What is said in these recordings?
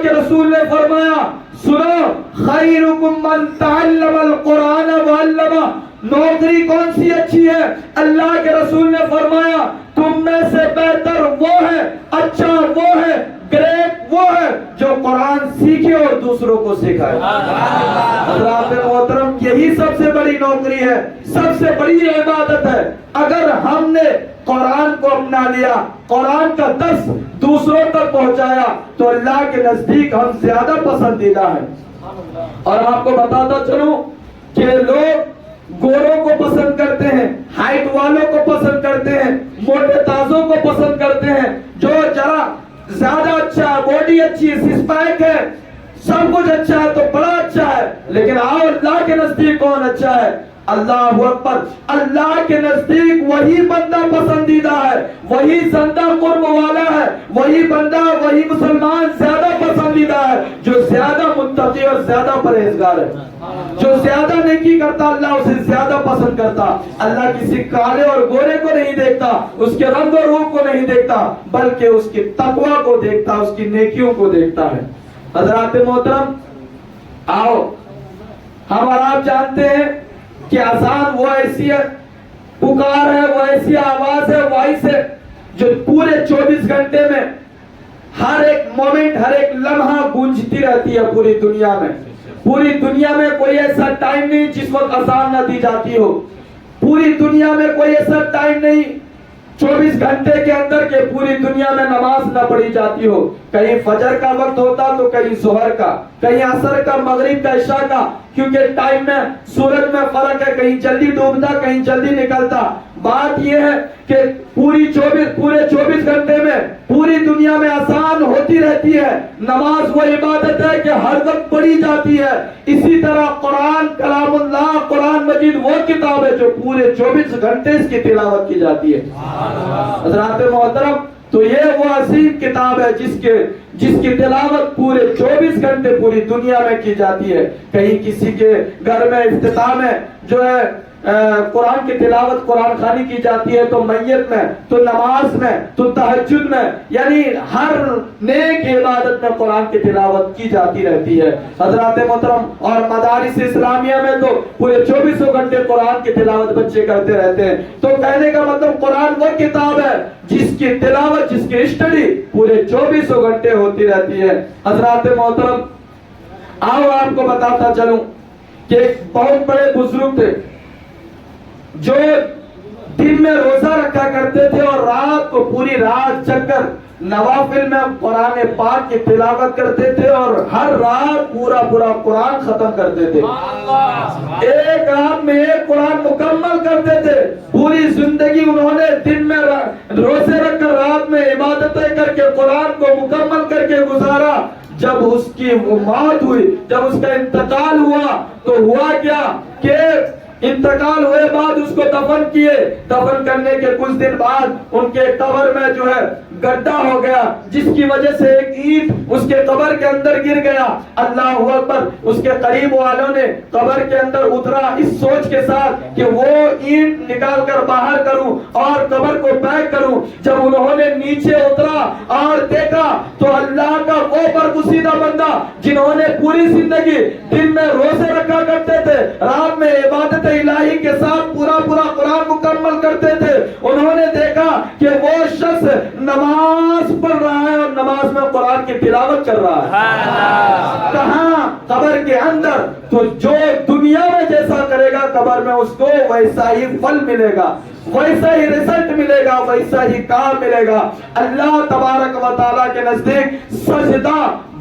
اللہ کے رسول نے فرمایا سنو خیرکم من تعلم القرآن وعلمہ، نوکری کون سی اچھی ہے؟ اللہ کے رسول نے فرمایا تم میں سے بہتر وہ ہے، اچھا وہ ہے، گریٹ وہ ہے جو قرآن سیکھے اور دوسروں کو سکھائے۔ حضرات محترم، یہی سب سے بڑی نوکری ہے، سب سے بڑی عبادت ہے۔ اگر ہم نے قرآن کو اپنا لیا، قرآن کا درس دوسروں تک پہنچایا تو اللہ کے نزدیک ہم زیادہ پسندیدہ ہیں۔ اور آپ کو بتاتا چلوں کہ لوگ گوروں کو پسند کرتے ہیں، ہائٹ والوں کو پسند کرتے ہیں، موٹے تازوں کو پسند کرتے ہیں، جو ذرا زیادہ اچھا ہے، باڈی اچھی ہے، سکس پیک ہے، سب کچھ اچھا ہے تو بڑا اچھا ہے۔ لیکن آؤ اللہ کے نزدیک کون اچھا ہے؟ اللہ اکبر، اللہ کے نزدیک وہی بندہ پسندیدہ ہے، وہی زندہ قرب والا ہے، وہی بندہ، وہی مسلمان زیادہ پسندیدہ ہے جو زیادہ متقی اور زیادہ پرہیزگار ہے، جو زیادہ نیکی کرتا اللہ اسے زیادہ پسند کرتا۔ اللہ کسی کالے اور گورے کو نہیں دیکھتا، اس کے رنگ و روپ کو نہیں دیکھتا، بلکہ اس کی تقوی کو دیکھتا، اس کی نیکیوں کو دیکھتا ہے۔ حضرات محترم، آؤ ہم اور آپ جانتے ہیں کہ اذان وہ ایسی ہے، پکار ہے، وہ ایسی آواز ہے، وائس ہے جو پورے 24 گھنٹے میں ہر ایک مومنٹ، ہر ایک لمحہ گونجتی رہتی ہے پوری دنیا میں۔ پوری دنیا میں کوئی ایسا ٹائم نہیں جس وقت اذان نہ دی جاتی ہو، پوری دنیا میں کوئی ایسا ٹائم نہیں 24 گھنٹے کے اندر کہ پوری دنیا میں نماز نہ پڑھی جاتی ہو۔ کہیں فجر کا وقت ہوتا تو کہیں ظہر کا، کہیں عصر کا، مغرب کا، عشاء کا، کیونکہ ٹائم میں، سورج میں فرق ہے، کہیں جلدی ڈوبتا کہیں جلدی نکلتا۔ بات یہ ہے کہ پورے 24 گھنٹے میں پوری دنیا میں اذان ہوتی رہتی ہے۔ نماز وہ عبادت ہے کہ ہر وقت پڑھی جاتی ہے۔ اسی طرح قرآن کلام اللہ، قرآن مجید وہ کتاب ہے جو پورے 24 گھنٹے اس کی تلاوت کی جاتی ہے۔ حضرات محترم، تو یہ وہ عظیم کتاب ہے جس کی تلاوت پورے 24 گھنٹے پوری دنیا میں کی جاتی ہے۔ کہیں کسی کے گھر میں افتتاح میں جو ہے قرآن کی تلاوت، قرآن خوانی کی جاتی ہے، تو میت میں، تو نماز میں، تو تہجد میں، یعنی ہر نیک عبادت میں قرآن کی تلاوت کی جاتی رہتی ہے۔ حضرات محترم، اور مدارس اسلامیہ میں تو پورے 24 گھنٹے قرآن کی تلاوت بچے کرتے رہتے ہیں۔ تو کہنے کا مطلب قرآن وہ کتاب ہے جس کی تلاوت، جس کی اسٹڈی پورے 24 گھنٹے ہوتی رہتی ہے۔ حضرات محترم، آؤ آپ کو بتاتا چلوں کہ ایک بہت بڑے بزرگ تھے جو دن میں روزہ رکھا کرتے تھے اور رات کو پوری رات جگ کر نوافل میں قرآن پاک کی تلاوت کرتے تھے اور ہر رات پورا قرآن ختم کرتے تھے۔ ایک رات میں ایک قرآن مکمل کرتے تھے۔ پوری زندگی انہوں نے دن میں روزے رکھ کر، رات میں عبادتیں کر کے قرآن کو مکمل کر کے گزارا۔ جب اس کی موت ہوئی، جب اس کا انتقال ہوا تو ہوا کیا کہ انتقال ہوئے بعد اس کو دفن کیے۔ دفن کرنے کے کچھ دن بعد ان کے قبر میں جو ہے گڈھا ہو گیا، جس کی وجہ سے ایک اینٹ اس کے قبر کے اندر گر گیا۔ اللہ اکبر، اس کے قریب والوں نے قبر کے اندر اترا اس سوچ کے ساتھ کہ وہ اینٹ نکال کر باہر کروں اور قبر کو پیک کروں۔ جب انہوں نے نیچے اترا اور دیکھا تو اللہ کا وہ برگزیدہ بندہ جنہوں نے پوری زندگی دن میں روزے رکھا کرتے تھے، رات میں عبادت الہی کے ساتھ پورا قرآن مکمل کرتے تھے، انہوں نے دیکھا کہ وہ شخص نماز پڑھ رہا ہے اور نماز میں قرآن کی تلاوت کر رہا ہے۔ کہاں؟ قبر کے اندر۔ تو جو دنیا میں جیسا کرے گا قبر میں اس کو ویسا ہی پھل ملے گا، ویسا ہی رزلٹ ملے گا، ویسا ہی کام ملے گا۔ اللہ تبارک و تعالیٰ کے نزدیک سجدہ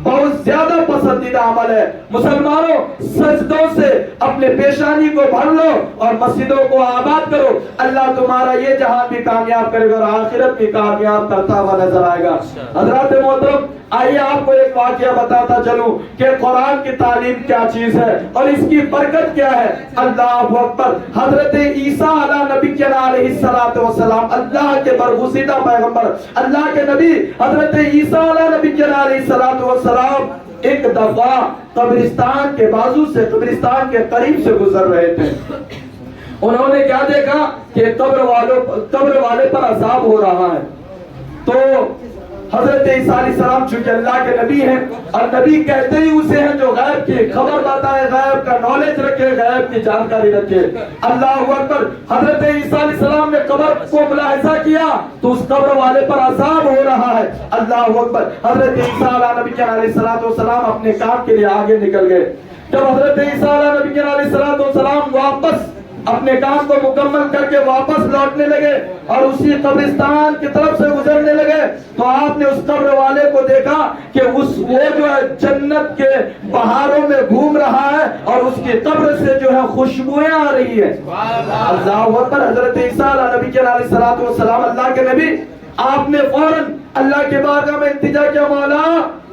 بہت زیادہ پسندیدہ عمل ہے۔ مسلمانوں، سجدوں سے اپنے پیشانی کو بھر لو اور مسجدوں کو آباد کرو۔ اللہ تمہارا یہ جہان بھی کامیاب کرے گا اور آخرت بھی کامیاب کرتا ہوا نظر آئے گا۔ حضرات محترم، آئیے آپ کو ایک واقعہ بتاتا چلوں کہ قرآن کی تعلیم کیا چیز ہے اور اس کی برکت کیا ہے۔ اللہ اکبر، حضرت عیسیٰ علیہ نبی علیہ السلام، اللہ کے برگزیدہ پیغمبر، اللہ کے نبی حضرت عیسیٰ علیہ نبی علیہ السلام ایک دفعہ قبرستان کے بازو سے، قبرستان کے قریب سے گزر رہے تھے۔ انہوں نے کیا دیکھا کہ قبر والے پر عذاب ہو رہا ہے۔ تو حضرت عیسیٰ علیہ السلام چونکہ اللہ کے نبی ہیں اور نبی کہتے ہی اسے ہیں جو غیب کی خبر بتائے، غیب کا نالج رکھے، غیب کی جانکاری رکھے۔ اللہ اکبر۔ حضرت عیسیٰ علیہ السلام نے قبر کو ملاحظہ کیا تو اس قبر والے پر عذاب ہو رہا ہے۔ اللہ اکبر۔ حضرت عیسیٰ علیہ السلام اپنے کام کے لیے آگے نکل گئے۔ جب حضرت عیسیٰ علیہ السلام واپس اپنے کام کو مکمل کر کے واپس لوٹنے لگے اور اسی قبرستان کی طرف سے گزرنے لگے تو آپ نے اس قبر والے کو دیکھا کہ وہ جو ہے جنت کے بہاروں میں گھوم رہا ہے اور اس کی قبر سے جو ہے خوشبوئیں آ رہی ہے۔ اللہ اکبر۔ حضرت عیسیٰ علیہ السلام اللہ کے نبی، آپ نے فوراً اللہ کے بارگاہ میں التجا کیا، مولا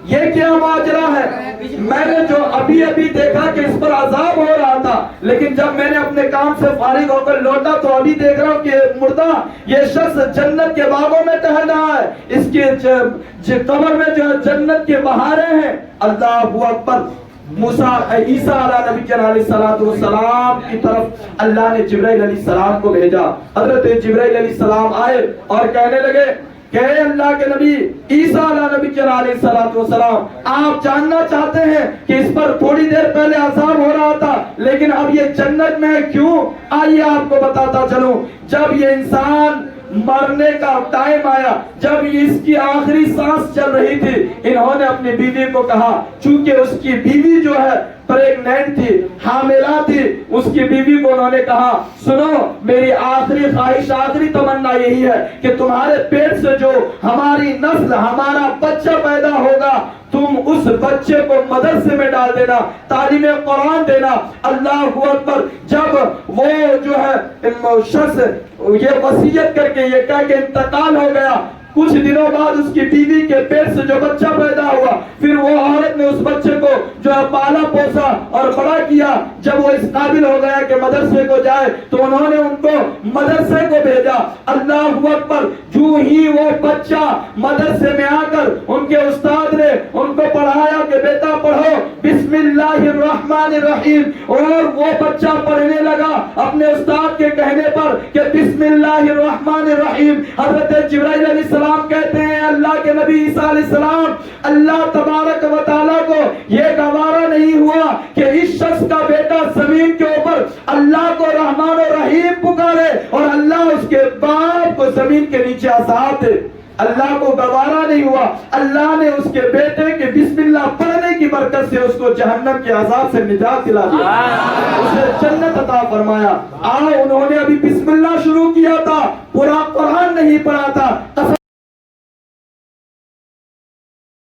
یہ کیا ماجرا ہے؟ میں نے جو ابھی دیکھا کہ اس پر عذاب ہو رہا تھا، لیکن جب میں نے اپنے کام سے فارغ ہو کر لوٹا تو ابھی دیکھ رہا ہوں کہ مردہ یہ شخص جنت کے باغوں میں ٹہل رہا ہے، اس کے قبر میں جو ہے جنت کے بہاریں ہیں۔ اللہ اکبر۔ عیسیٰ علیہ السلام کی طرف اللہ نے جبرائیل علیہ السلام کو بھیجا۔ حضرت جبرائیل علیہ السلام آئے اور کہنے لگے کہ اے اللہ کے نبی عیسیٰ علیہ السلام، آپ جاننا چاہتے ہیں کہ اس پر تھوڑی دیر پہلے عذاب ہو رہا تھا لیکن اب یہ جنت میں ہے، کیوں؟ آئیے آپ کو بتاتا چلوں۔ جب یہ انسان مرنے کا ٹائم آیا، جب اس کی آخری سانس چل رہی تھی، انہوں نے اپنی بیوی کو کہا، چونکہ اس کی بیوی جو ہے پریگنینٹ تھی، حاملہ تھی، اس کی بیوی کو انہوں نے کہا، سنو میری آخری خواہش، آخری تمنا یہی ہے کہ تمہارے پیٹ سے جو ہماری نسل، ہمارا بچہ پیدا ہوگا، تم اس بچے کو مدرسے میں ڈال دینا، تعلیم قرآن دینا۔ اللہ اکبر۔ جب وہ جو ہے شخص یہ وصیت کر کے یہ کہہ کہ انتقال ہو گیا، کچھ دنوں بعد اس کی بیوی کے پیٹ سے جو بچہ پیدا ہوا، پھر وہ عورت نے اس بچے کو جو ہے پالا پوسا اور بڑا کیا۔ جب وہ اس قابل ہو گیا کہ مدرسے کو جائے تو انہوں نے ان کو مدرسے کو بھیجا۔ اللہ اکبر۔ جو ہی وہ بچہ مدرسے میں آ کر ان کے استاد نے ان کو پڑھایا کہ بیٹا پڑھو بسم اللہ الرحمن الرحیم، اور وہ بچہ پڑھنے لگا اپنے استاد کے کہنے پر کہ بسم اللہ الرحمن الرحیم۔ حضرت جبرائیل علیہ السلام کہتے ہیں اللہ کے نبی عیسیٰ علیہ السلام، اللہ تبارک و تعالیٰ کو یہ گوارا نہیں ہوا کہ اس شخص کا بیٹا زمین کے اوپر اللہ کو رحمان و رحیم پکارے اور اللہ اس کے باپ کو زمین کے نیچے عذاب دے۔ اللہ کو گوارا نہیں ہوا، اللہ نے اس کے بیٹے کے بسم اللہ پڑھنے کی برکت سے اس کو جہنم کے عذاب سے نجات دلا دیا، اسے جنت عطا فرمایا۔ انہوں نے ابھی بسم اللہ شروع کیا تھا، پورا قرآن نہیں پڑھا تھا۔